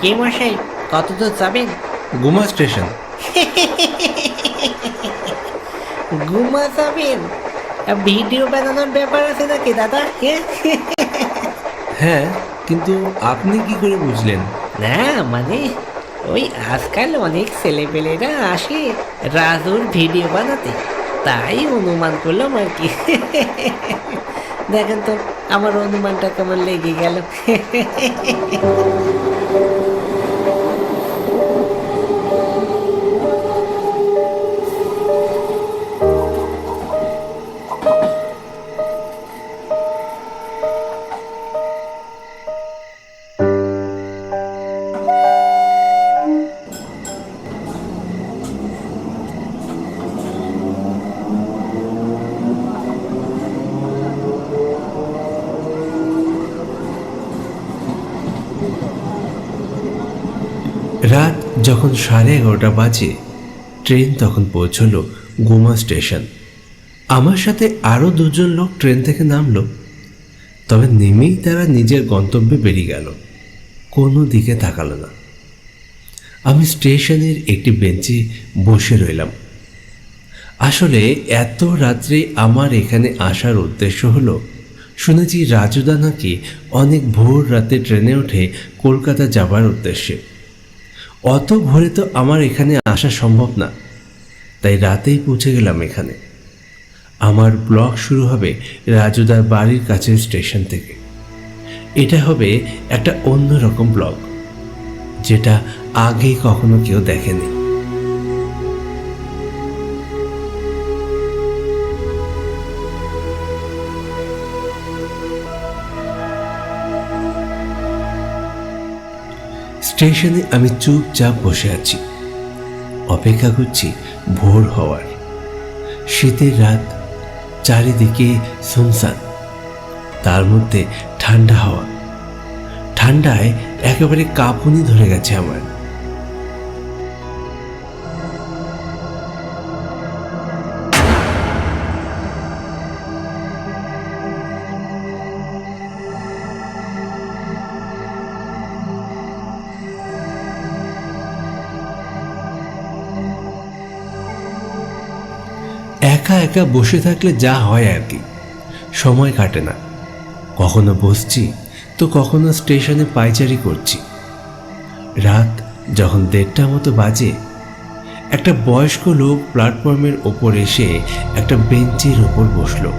কে মশাই, কত দূর যাবেন? গুমা স্টেশন। গুমা যাবেন? ভিডিও বানানোর ব্যাপার আছে নাকি দাদা? হ্যাঁ, কিন্তু আপনি কি করে বুঝলেন? না মানে, ওই আজকাল অনেক ছেলেপেলেরা আসে রাজুর ভিডিও বানাতে, তাই অনুমান করলাম আর কি। দেখেন তো আমার অনুমানটা কেমন লেগে গেল। রাত যখন 11:30 বাজে, ট্রেন তখন পৌঁছলো গুমা স্টেশন। আমার সাথে আরও দুজন লোক ট্রেন থেকে নামলো, তবে নেমেই তারা নিজের গন্তব্যে বেরিয়ে গেল, কোনো দিকে তাকালো না। আমি স্টেশনের একটি বেঞ্চে বসে রইলাম। আসলে এত রাত্রে আমার এখানে আসার উদ্দেশ্য হলো, শুনেছি রাজুদা নাকি অনেক ভোর রাতে ট্রেনে উঠে কলকাতা যাবার উদ্দেশ্যে। অত ভোরে তো আমার এখানে আসা সম্ভব না, তাই রাতেই পৌঁছে গেলাম এখানে। আমার ব্লগ শুরু হবে রাজুদার বাড়ির কাছের স্টেশন থেকে। এটা হবে একটা অন্যরকম ব্লগ, যেটা আগে কখনো কেউ দেখেনি। স্টেশনে আমি চুপচাপ বসে আছি, অপেক্ষা করছি ভোর হওয়ার। শীতের রাত, চারিদিকে সুনসান, তার মধ্যে ঠান্ডা হাওয়া। ঠান্ডায় একেবারে কাঁপুনি ধরে গেছে আমার। একা একা বসে থাকলে যা হয় আর কি, সময় কাটে না। কখনো বসছি তো কখনো স্টেশনে পায়চারি করছি। রাত যখন 1:30 মতো বাজে, একটা বয়স্ক লোক প্ল্যাটফর্মের ওপর এসে একটা বেঞ্চের ওপর বসলো।